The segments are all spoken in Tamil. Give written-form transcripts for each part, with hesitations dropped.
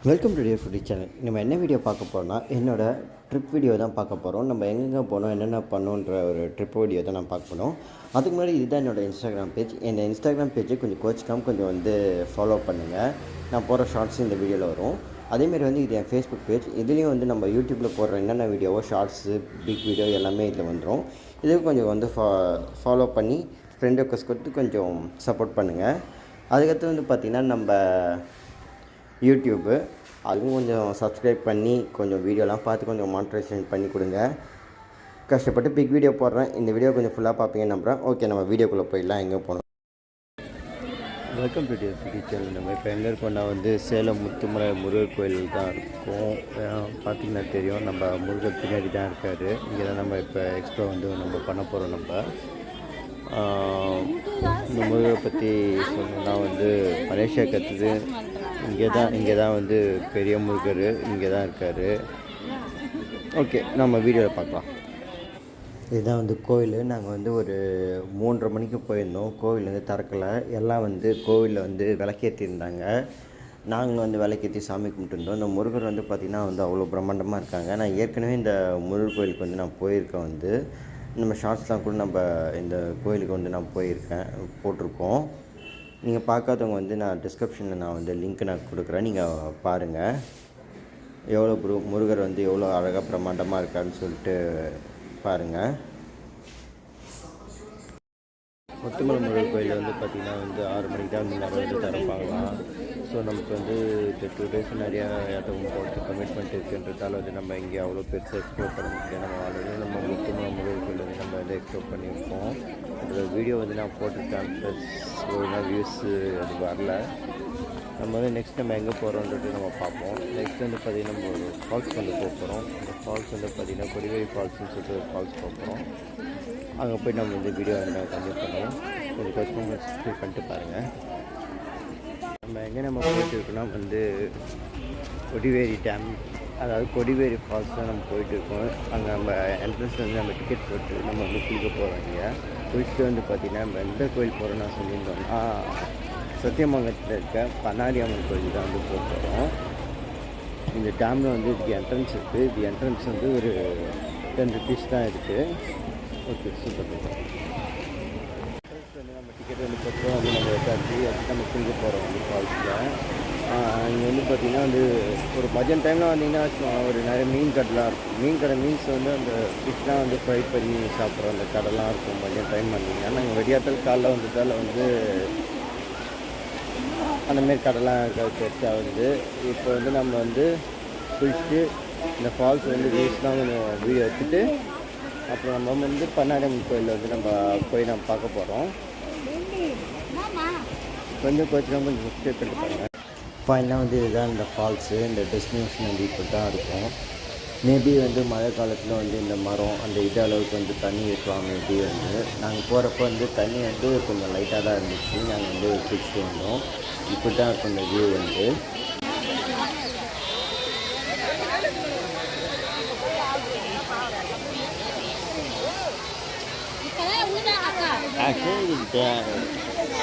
Welcome to dear foodie channel. நம்ம என்ன வீடியோ பார்க்க போகிறோம்னா என்னோடய ட்ரிப் வீடியோ தான் பார்க்க போகிறோம். நம்ம எங்கெங்கே போனோம், என்னென்ன பண்ணோன்ற ஒரு ட்ரிப் வீடியோ தான் நான் பார்க்க போனோம். அதுக்கு முன்னாடி இதுதான் என்னோடய இன்ஸ்டாகிராம் பேஜ். இந்த இன்ஸ்டாகிராம் பேஜை கொஞ்சம் கோச்சிக்காமல் கொஞ்சம் ஃபாலோ பண்ணுங்கள். நான் போகிற ஷார்ட்ஸ் இந்த வீடியோவில் வரும். அதேமாரி இது என் ஃபேஸ்புக் பேஜ். இதுலேயும் நம்ம யூடியூப்பில் போடுற என்னென்ன வீடியோவோ, ஷார்ட்ஸு, பிக் வீடியோ எல்லாமே இதில் வந்துடும். இதுக்கு கொஞ்சம் ஃபாலோ பண்ணி ஃப்ரெண்ட் ரெக்வெஸ்ட் கொடுத்து கொஞ்சம் சப்போர்ட் பண்ணுங்கள். அதுக்கடுத்து பார்த்திங்கன்னா நம்ம யூடியூப்பு அதுவும் கொஞ்சம் சப்ஸ்கிரைப் பண்ணி கொஞ்சம் வீடியோலாம் பார்த்து கொஞ்சம் மானிட்டைசேஷன் பண்ணி கொடுங்க. கஷ்டப்பட்டு பிக் வீடியோ போடுறேன். இந்த வீடியோ கொஞ்சம் ஃபுல்லாக பார்ப்பீங்கன்னு நம்புகிறேன். ஓகே, நம்ம வீடியோக்குள்ளே போயிடலாம். எங்கே போனோம். Welcome to dear foodie channel. நம்ம இப்போ எங்கே இருக்கோம்னா சேலம் முத்துமலை முருகர் கோயில் தான் இருக்கும். பார்த்திங்கன்னா தெரியும், நம்ம முருகர் பின்னாடி தான் இருக்கார். இங்கே தான் நம்ம இப்போ எக்ஸ்ப்ளோ நம்ம பண்ண போகிறோம். நம்ம இந்த முருகரை பற்றி சொன்னால் மலேசியா கற்றுது. இங்கே தான் பெரிய முருகர் இங்கே தான் இருக்கார். ஓகே, நம்ம வீடியோவில் பார்க்கலாம். இதுதான் கோயில். நாங்கள் ஒரு 3:30 மணிக்கு போயிருந்தோம். கோவில் திறக்கலை. எல்லாம் கோவிலில் விளக்கேற்றிருந்தாங்க. நாங்களும் விளக்கேற்றி சாமி கும்பிட்டுருந்தோம். இந்த முருகர் பார்த்திங்கன்னா அவ்வளோ பிரம்மாண்டமாக இருக்காங்க. நான் ஏற்கனவே இந்த முருகர் கோயிலுக்கு நான் போயிருக்கேன். நம்ம ஷார்ட்ஸ்லாம் கூட நம்ம இந்த கோயிலுக்கு நான் போயிருக்கேன், போட்டிருக்கோம். நீங்கள் பார்க்காதவங்க நான் டிஸ்கிரிப்ஷனில் நான் லிங்க் நான் கொடுக்குறேன். நீங்கள் பாருங்கள் எவ்வளோ முருகர் எவ்வளோ அழகாக பிரம்மாண்டமாக இருக்காருன்னு சொல்லிட்டு பாருங்கள். முத்துமலை முருகர் கோயில் பார்த்திங்கன்னா 6 மணிக்கு தான் முன்னாடி திறப்பாங்களாம். ஸோ நமக்கு இந்த 2 டேஸ் நிறையா இடத்துக்கு போகிறதுக்கு கமிட்மெண்ட் இருக்குன்றதால நம்ம இங்கே அவ்வளோ பெருசாக எக்ஸ்ப்ளோர் பண்ண முடியாது. நம்ம ஆல்ரெடி நம்ம முத்துமலை முருகர் கோயில் நம்ம எக்ஸ்ப்ளோர் பண்ணியிருக்கோம். அந்த வீடியோ நான் போட்டிருக்கேன். ப்ளஸ் ஒழுங்காக வியூஸு அது வரல. நம்ம நெக்ஸ்ட் நம்ம எங்கே போகிறோன்றது நம்ம பார்ப்போம். நெக்ஸ்ட் பார்த்திங்கன்னா நம்ம ஒரு ஃபால்ஸ் போக போகிறோம். அந்த ஃபால்ஸ் பார்த்திங்கன்னா கொடிவேரி ஃபால்ஸ்னு சொல்லிட்டு ஒரு ஃபால்ஸ் போக போகிறோம். அங்கே போய் நம்ம வீடியோ கண்டிப்பாக பண்ணுவோம். கொஞ்சம் கஷ்டமாக சப்ஸ்கிரைப் பண்ணிட்டு பாருங்கள். நம்ம எங்கே போயிட்டு இருக்கோம்னா கொடிவேரி டேம், அதாவது கொடிவேரி ஃபால்ஸ் தான் நம்ம போயிட்டுருக்கோம். அங்கே நம்ம என்ட்ரன்ஸ் நம்ம டிக்கெட் போட்டு நம்ம குளிக்க போகிறோம். இங்கே குளிச்சுட்டு பார்த்திங்கன்னா நம்ம எந்த கோயில் போகிறோன்னா சொல்லியிருந்தோம்னா சத்தியமங்கலத்தில் இருக்க பண்ணாரி அம்மன் கோயில் தான் போக போகிறோம். இந்த டேமில் இதுக்கு என்ட்ரன்ஸ் இருக்குது. இது என்ட்ரன்ஸ் ஒரு 10 rupees தான் இருக்குது. Okay, super. நம்ம டிக்கெட் போட்டோம். நம்ம எடுத்தாச்சு நம்ம குளிக்க போகிறோம் ஃபால்ஸில். இங்கே பார்த்திங்கன்னா ஒரு மதியம் டைமில் வந்தீங்கன்னா ஒரு நிறைய மீன் கடைலாம் இருக்கும். மீன் கடை மீன்ஸ் அந்த ஃபிஷ்லாம் ஃப்ரை பண்ணி சாப்பிட்ற அந்த கடைலாம் இருக்கும். மதியம் டைம் வந்தீங்கன்னா நாங்கள் வெடியாத்தல் காலைல வந்ததால் அந்தமாரி கடைலாம் பெருசாக இப்போ நம்ம குளிச்சுட்டு இந்த ஃபால்ஸ் வியூஸ்லாம் கொஞ்சம் வீடியோ எடுத்துகிட்டு அப்புறம் நம்ம பண்ணாரி அம்மன் கோயிலில் நம்ம போய் நம்ம பார்க்க போகிறோம். கொஞ்சம் கொஞ்சம் சப்ஸ்கிரைப் பண்ணிட்டு பாருங்கள். ஃபைனலாக இதுதான் இந்த ஃபால்ஸு. இந்த டெஸ்டினேஷன் இப்போ தான் இருக்கும். மேபி மழை காலத்தில் இந்த மரம் அந்த அளவுக்கு தண்ணி இருக்கலாம். மேபி நாங்கள் போகிறப்போ தண்ணி கொஞ்சம் லைட்டாக தான் இருந்துச்சு. நாங்கள் குளிச்சுட்டு வந்தோம். இப்படி தான் இருக்கும் இந்த வியூ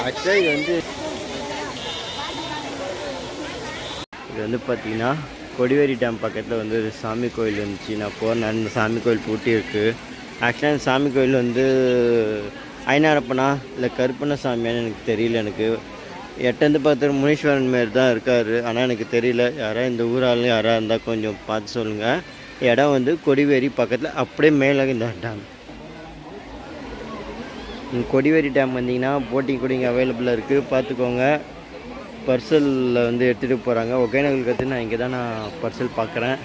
ஆக்சுவலி இது பார்த்திங்கன்னா கொடிவேரி டேம் பக்கத்தில் ஒரு சாமி கோயில் இருந்துச்சு. நான் போனேன். இந்த சாமி கோயில் பூட்டி இருக்குது. ஆக்சுவலாக இந்த சாமி கோயில் ஐநாரப்பனா இல்லை கருப்பண்ண சாமியான்னு எனக்கு தெரியல. எனக்கு எட்டந்து பார்த்து முனீஸ்வரன் மாரி தான் இருக்கார். ஆனால் எனக்கு தெரியல. யாராவது இந்த ஊராலும் யாராக இருந்தால் கொஞ்சம் பார்த்து சொல்லுங்கள். இடம் கொடிவேரி பக்கத்தில் அப்படியே மேலே இந்த டேம். கொடிவேரி டேம் வந்தீங்கன்னா போட்டிங் கூட இங்கே அவைலபிளாக இருக்குது. பார்த்துக்கோங்க. பர்சலில் எடுத்துகிட்டு போகிறாங்க. ஒகேனக்கல் கற்று நான் இங்கே தான் பர்சல் பார்க்குறேன்.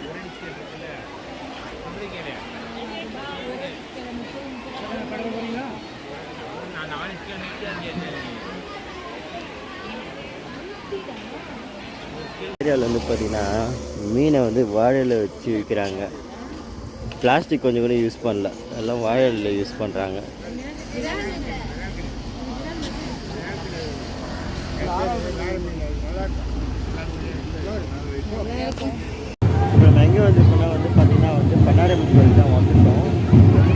ஏரியாவில் பார்த்திங்கன்னா மீனை வாழையில் வச்சு விற்கிறாங்க. பிளாஸ்டிக் கொஞ்சம் கூட யூஸ் பண்ணல. எல்லாம் வாழையில் யூஸ் பண்ணுறாங்க. இப்போ நம்ம எங்கே போனால் பார்த்திங்கன்னா பண்ணாரி அம்மன் கோயில் தான் வந்துட்டோம்.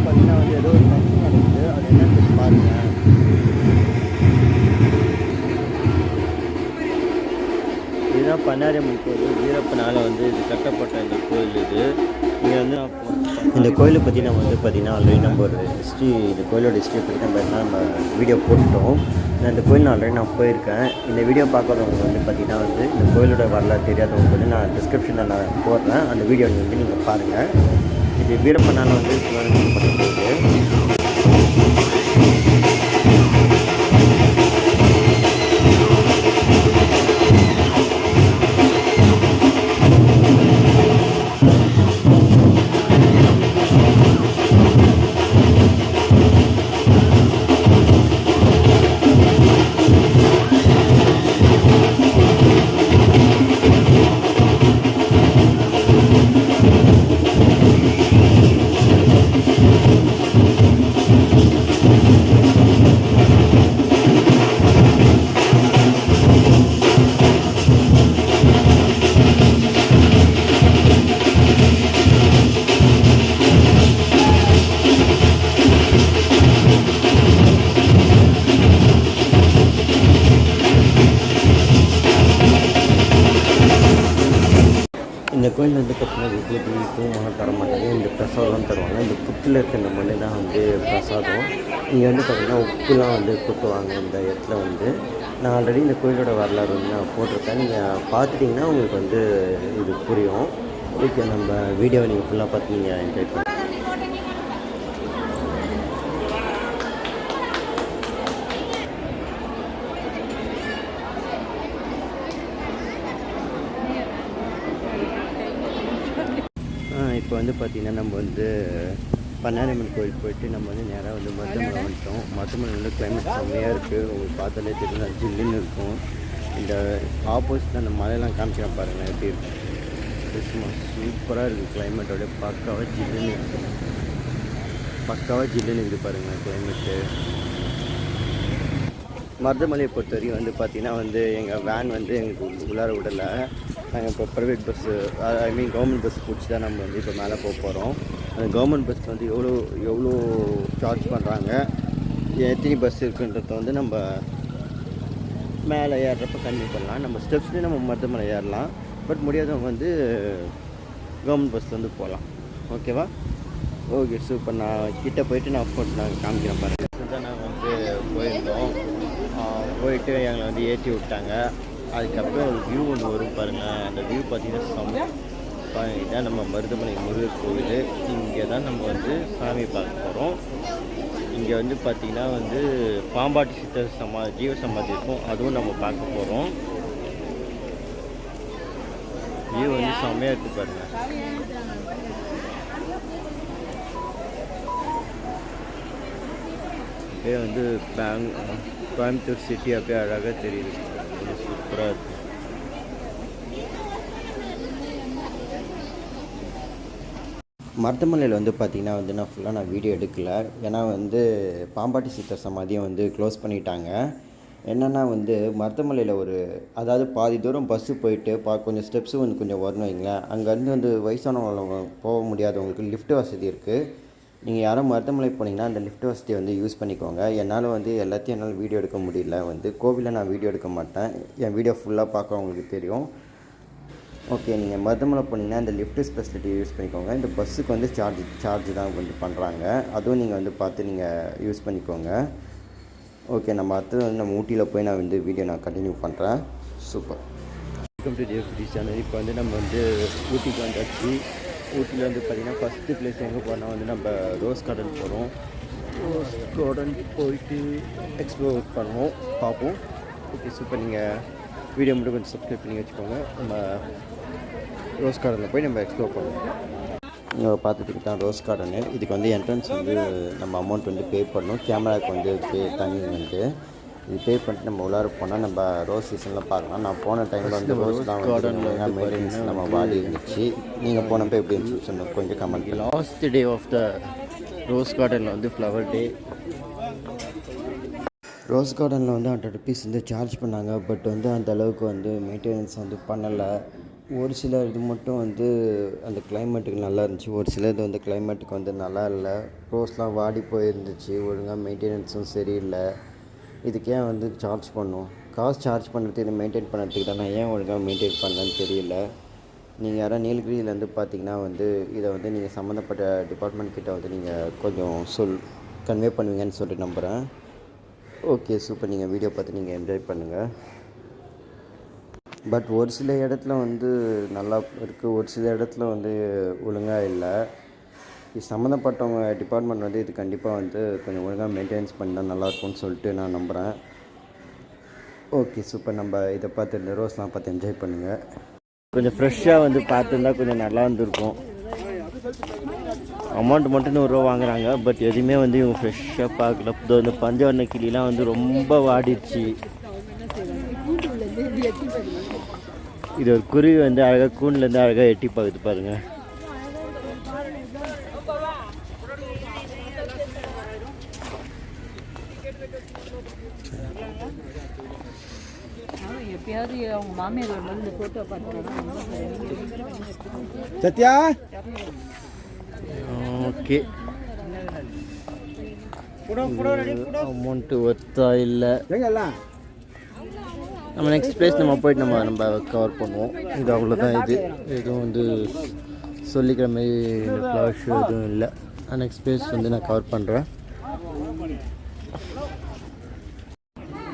பார்த்திங்கன்னா ஏதோ ஒரு ஃபங்க்ஷன் நடக்குது. அது என்னன்னு பாருங்கள். இதுதான் பண்ணாரியம்மன் கோயில் வீரப்பனால் வந்து இது கட்டப்பட்ட இந்த கோயில் இது. இங்கே வந்து இந்த கோயிலை பற்றி நம்ம வந்து பார்த்திங்கன்னா ஆல்ரெடி நம்ம ஒரு ஹிஸ்ட்ரி, இந்த கோயிலோட ஹிஸ்ட்ரியை பற்றி நம்ம வீடியோ போட்டோம். நான் இந்த கோயில் ஆல்ரெடி நான் போயிருக்கேன். இந்த வீடியோ பார்க்குறவங்க வந்து பார்த்திங்கன்னா வந்து இந்த கோயிலோட வரலாறு தெரியாதவங்க வந்து நான் டிஸ்கிரிப்ஷனில் நான் போடுறேன். அந்த வீடியோ வந்து நீங்கள் பாருங்கள். இது வீரப்பனால் வந்து பண்ண கோயில். இந்த கோயில் வந்து பார்த்திங்கன்னா விபூதி பூமாலை தர மாட்டாங்க. இந்த பிரசாதம் தருவாங்க. இந்த புட்டில் இருக்கிற இந்த மண்ணு தான் வந்து பிரசாதம். இங்கே வந்து பார்த்திங்கன்னா உப்புலாம் வந்து கொட்டுவாங்க இந்த இடத்துல வந்து. நான் ஆல்ரெடி இந்த கோயிலோட வரலாறு வந்து நான் போட்டிருக்கேன். நீங்கள் பார்த்துட்டிங்கன்னா உங்களுக்கு வந்து இது புரியும். ஓகே, நம்ம வீடியோவை நீங்கள் ஃபுல்லாக பார்த்து நீங்கள் என்ஜாய் பண்ணுங்கள். இப்போ வந்து பார்த்திங்கன்னா நம்ம வந்து பண்ணாரியம்மன் கோயில் போயிட்டு நம்ம வந்து நேராக வந்து மருதமலை வந்துட்டோம். மருதமலை வந்து கிளைமேட் செம்மையாக இருக்குது. உங்களுக்கு பார்த்தாலே தெரியும், ஜில்லுன்னு இருக்கும். இந்த ஆப்போசிட்டில் அந்த மலையெல்லாம் காமிக்கிறேன் பாருங்கள் எப்படி இருக்கும். கிறிஸ்மஸ் சூப்பராக இருக்குது. கிளைமேட்டோட பக்காவாக ஜில்லுன்னு இருக்குது. பக்காவாக ஜில்லுன்னு இருக்குது பாருங்கள் கிளைமேட்டு. மருதமலையை பொறுத்த வரைக்கும் வந்து பார்த்திங்கன்னா வந்து எங்கள் வேன் வந்து எங்களுக்கு உள்ளார விடலை. நாங்கள் இப்போ ப்ரைவேட் பஸ்ஸு, ஐ மீன் கவர்மெண்ட் பஸ் பிடிச்சி தான் நம்ம வந்து இப்போ மேலே போக போகிறோம். அந்த கவர்மெண்ட் பஸ் வந்து எவ்வளோ சார்ஜ் பண்ணுறாங்க, எத்தனை பஸ் இருக்குன்றத வந்து நம்ம மேலே ஏறுறப்ப கன்டினியூ பண்ணலாம். நம்ம ஸ்டெப்ஸ்லேயும் நம்ம மருதமலை ஏறலாம். பட் முடியாதவங்க வந்து கவர்மெண்ட் பஸ் வந்து போகலாம். ஓகேவா? Okay, super. நான் கிட்டே போயிட்டு நான் ஃபோட்டோ நான் காமிக்கிறேன் பாருங்கள். தான் நாங்கள் வந்து போயிருந்தோம். போயிட்டு எங்களை வந்து ஏற்றி விட்டாங்க. அதுக்கப்புறம் ஒரு வியூ ஒன்று வரும் பாருங்கள். அந்த வியூ பார்த்திங்கன்னா செம்ம. இதான் நம்ம மருதமலை முருகர் கோவில். இங்கே தான் நம்ம வந்து சாமி பார்க்க போகிறோம். இங்கே வந்து பார்த்திங்கன்னா வந்து பாம்பாட்டி சித்தர் ஜீவ சமாதி இருக்கும். அதுவும் நம்ம பார்க்க போகிறோம். வியூ வந்து செம்மையாக இருக்குது பாருங்கள். அப்படியே வந்து கோயம்புத்தூர் சிட்டி அப்படியே அழகாக தெரியுது. சூப்பராக இருக்குது. மருதமலையில் வந்து பார்த்திங்கன்னா வந்து நான் ஃபுல்லாக வீடியோ எடுக்கலை. ஏன்னா வந்து பாம்பாட்டி சித்தர் சமாதியை வந்து க்ளோஸ் பண்ணிட்டாங்க. என்னென்னா வந்து மருதமலையில் அதாவது பாதி தூரம் பஸ்ஸு போயிட்டு கொஞ்சம் ஸ்டெப்ஸு வந்து கொஞ்சம் வரணும் வைங்களேன். அங்கேருந்து வந்து வயசானவங்க போக முடியாதவங்களுக்கு லிஃப்ட் வசதி இருக்குது. நீங்கள் யாரும் மருதமலை போனீங்கன்னா அந்த லிஃப்ட் வசதியை வந்து யூஸ் பண்ணிக்கோங்க. என்னால் வந்து எல்லாத்தையும் என்னால் வீடியோ எடுக்க முடியல. வந்து கோவிலில் நான் வீடியோ எடுக்க மாட்டேன். என் வீடியோ ஃபுல்லாக பார்க்குறவங்களுக்கு தெரியும். ஓகே, நீங்கள் மருதமலை போனீங்கன்னா இந்த லிஃப்ட் ஃபெசிலிட்டி யூஸ் பண்ணிக்கோங்க. இந்த பஸ்ஸுக்கு வந்து சார்ஜ் தான் கொஞ்சம் பண்ணுறாங்க. அதுவும் நீங்கள் வந்து பார்த்து நீங்கள் யூஸ் பண்ணிக்கோங்க. ஓகே, நம்ம அடுத்தது வந்து நம்ம ஊட்டியில் போய் நான் வந்து வீடியோ நான் கண்டினியூ பண்ணுறேன். Super. Welcome to JFT channel. இப்போ வந்து நம்ம வந்து ஊட்டிக்கு வந்தாச்சு. ஊட்டியில் வந்து பார்த்திங்கன்னா ஃபஸ்ட்டு பிளேஸ் எங்கே போனால் வந்து நம்ம ரோஸ் கார்டன் போகிறோம். ரோஸ் கார்டன் போயிட்டு எக்ஸ்ப்ளோர் பண்ணுவோம், பார்ப்போம். Okay, super. நீங்கள் வீடியோ மட்டும் கொஞ்சம் சப்ஸ்கிரைப் பண்ணி வச்சுக்கோங்க. நம்ம ரோஸ் கார்டனில் போய் நம்ம எக்ஸ்ப்ளோர் பண்ணுவோம். நீங்கள் பார்த்துட்டு தான் ரோஸ் கார்டனு. இதுக்கு வந்து என்ட்ரன்ஸ் வந்து நம்ம அமௌண்ட் வந்து பே பண்ணணும். கேமராவுக்கு வந்து தனி வந்து இது பே பண்ணிட்டு நம்ம உள்ளார போனால் நம்ம ரோஸ் சீசனில் பார்க்கலாம். நான் போன டைமில் வந்து ரோஸ்லாம் வந்து மெயின்டெனன்ஸ் நம்ம வாடி இருந்துச்சு. நீங்கள் போனப்போ எப்படி இருந்துச்சு சொன்னோம் கொஞ்சம் comment. Last day of the rose கார்டனில் வந்து ஃப்ளவர் டே. ரோஸ் கார்டனில் வந்து 100 rupees வந்து சார்ஜ் பண்ணாங்க. பட் வந்து அந்த அளவுக்கு வந்து மெயின்டெனன்ஸ் வந்து பண்ணலை. ஒரு சில இது மட்டும் வந்து அந்த கிளைமேட்டுக்கு நல்லா இருந்துச்சு. ஒரு சில இது வந்து கிளைமேட்டுக்கு வந்து நல்லா இல்லை. ரோஸ்லாம் வாடி போயிருந்துச்சு. ஒழுங்காக மெயின்டெனன்ஸும் சரியில்லை. இதுக்கே வந்து சார்ஜ் பண்ணோம். காசு சார்ஜ் பண்ணுறது இதை மெயின்டைன் பண்ணுறதுக்கு தான் நான் ஏன் ஒழுங்காக மெயின்டைன் பண்ணலன்னு தெரியல. நீங்கள் யாராவது நீலகிரியிலேருந்து பார்த்தீங்கன்னா வந்து இதை வந்து நீங்கள் சம்மந்தப்பட்ட டிபார்ட்மெண்ட் கிட்ட வந்து நீங்கள் கொஞ்சம் கன்வே பண்ணுவீங்கன்னு சொல்லிட்டு நம்புகிறேன். Okay super. நீங்கள் வீடியோ பார்த்து நீங்கள் என்ஜாய் பண்ணுங்கள். பட் ஒரு சில இடத்துல வந்து நல்லா இருக்குது, ஒரு சில இடத்துல வந்து ஒழுங்காக இல்லை. இது சம்மந்தப்பட்டவங்க டிபார்ட்மெண்ட் வந்து இது கண்டிப்பாக வந்து கொஞ்சம் ஒழுங்காக மெயின்டெனன்ஸ் பண்ணால் நல்லாயிருக்கும்னு சொல்லிட்டு நான் நம்புகிறேன். Okay super. நம்ம இதை பார்த்து இந்த ரோஸ்லாம் பார்த்து என்ஜாய் பண்ணுங்கள். கொஞ்சம் ஃப்ரெஷ்ஷாக வந்து பார்த்துருந்தா கொஞ்சம் நல்லா இருந்திருக்கும். அமௌண்ட் மட்டும் 100 ரூபா வாங்குறாங்க. பட் எதுவுமே வந்து இவங்க ஃப்ரெஷ்ஷாக பார்க்கல. இந்த பஞ்சவர்ண கிளிலாம் வந்து ரொம்ப வாடிடுச்சு. இது ஒரு குருவி வந்து அழகாக கூண்டுலேருந்து அழகாக எட்டி பார்க்குது பாருங்கள். எப்பயாவது அவங்க மாமியார் வந்து ஃபோட்டோ பார்த்துக்கலாம். சத்யா ஓகே. அமௌண்ட்டு ஒத்தா இல்லை. நம்ம நெக்ஸ்ட் பிளேஸ் நம்ம போயிட்டு நம்ம கவர் பண்ணுவோம். இது அவ்வளோதான். இது எதுவும் வந்து சொல்லிக்கிற மாதிரி இந்த ஃப்ளவர் ஷோ எதுவும் இல்லை. நெக்ஸ்ட் பிளேஸ் வந்து நான் கவர் பண்ணுறேன்.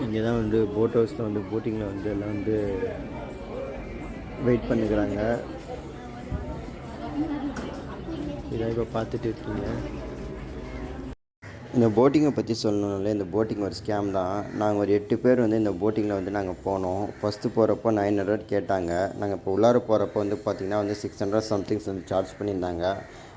இங்கே தான் வந்து போட் ஹவுஸில் வந்து போட்டிங்கில் வந்து எல்லாம் வந்து வெயிட் பண்ணிக்கிறாங்க. இதை இப்போ பார்த்துட்டு இருக்கீங்க. இந்த போட்டிங்கை பற்றி சொல்லணும்னாலே இந்த போட்டிங் ஒரு ஸ்கேம் தான். நாங்கள் ஒரு 8 பேர் வந்து இந்த போட்டிங்கில் வந்து நாங்கள் போனோம். ஃபஸ்ட்டு போகிறப்போ 900 கேட்டாங்க. நாங்கள் இப்போ உள்ளார போகிறப்போ வந்து பார்த்திங்கன்னா வந்து 600 சம்திங்ஸ் வந்து சார்ஜ் பண்ணியிருந்தாங்க.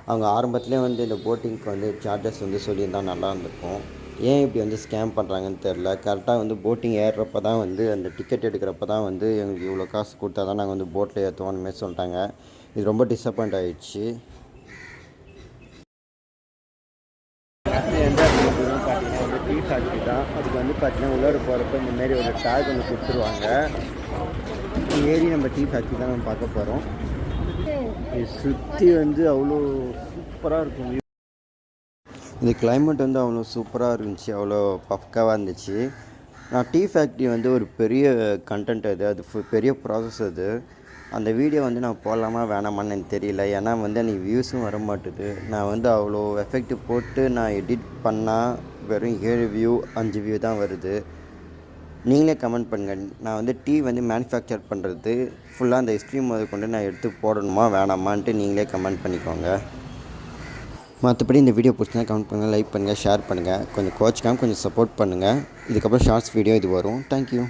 அவங்க ஆரம்பத்துலேயே வந்து இந்த போட்டிங்க்கு வந்து சார்ஜஸ் வந்து சொல்லியிருந்தால் நல்லா இருந்திருக்கும். ஏன் இப்படி வந்து ஸ்கேம் பண்ணுறாங்கன்னு தெரில. கரெக்டாக வந்து போட்டிங் ஏறுறப்ப தான் வந்து அந்த டிக்கெட் எடுக்கிறப்ப தான் வந்து எங்களுக்கு இவ்வளோ காசு கொடுத்தா தான் நாங்கள் வந்து போட்டில் ஏற்றுவோம் மாரி சொல்லிட்டாங்க. இது ரொம்ப டிசப்பாயிண்ட் ஆகிடுச்சு. எந்த பார்த்தீங்கன்னா வந்து டீ ஃபேக்ட்ரி தான். அதுக்கு வந்து பார்த்தீங்கன்னா உள்ளார போகிறப்ப இந்தமாரி ஒரு டேக் ஒன்று கொடுத்துருவாங்க. ஏறி நம்ம டீ ஃபேக்ட்ரி தான் நம்ம பார்க்க போகிறோம். இது சுற்றி வந்து அவ்வளோ சூப்பராக இருக்கும். இந்த கிளைமேட் வந்து அவ்வளோ சூப்பராக இருந்துச்சு, அவ்வளோ பக்காவாக இருந்துச்சு. நான் டீ ஃபேக்ட்ரி வந்து ஒரு பெரிய கண்டென்ட் அது பெரிய ப்ராசஸ் அது. அந்த வீடியோ வந்து நான் போடலாமா வேணாமான்னு எனக்கு தெரியல. ஏன்னா வந்து எனக்கு வியூஸும் வர மாட்டுது. நான் வந்து அவ்வளோ எஃபெக்ட் போட்டு நான் எடிட் பண்ணால் வெறும் 7 வியூ 5 வியூ தான் வருது. நீங்களே கமெண்ட் பண்ணுங்கள். நான் வந்து டீ வந்து மேனுஃபேக்சர் பண்ணுறது ஃபுல்லாக அந்த ஹிஸ்ட்ரி முதல் கொண்டு நான் எடுத்து போடணுமா வேணாமான்ட்டு நீங்களே கமெண்ட் பண்ணிக்கோங்க. மற்றபடி இந்த வீடியோ பிடிச்சினா கமெண்ட் பண்ணுங்கள், லைக் பண்ணுங்கள், ஷேர் பண்ணுங்கள். கொஞ்சம் கோச்சிக்காமல் கொஞ்சம் சப்போர்ட் பண்ணுங்கள். இதுக்கப்புறம் ஷார்ட்ஸ் வீடியோ இது வரும். தேங்க்யூ.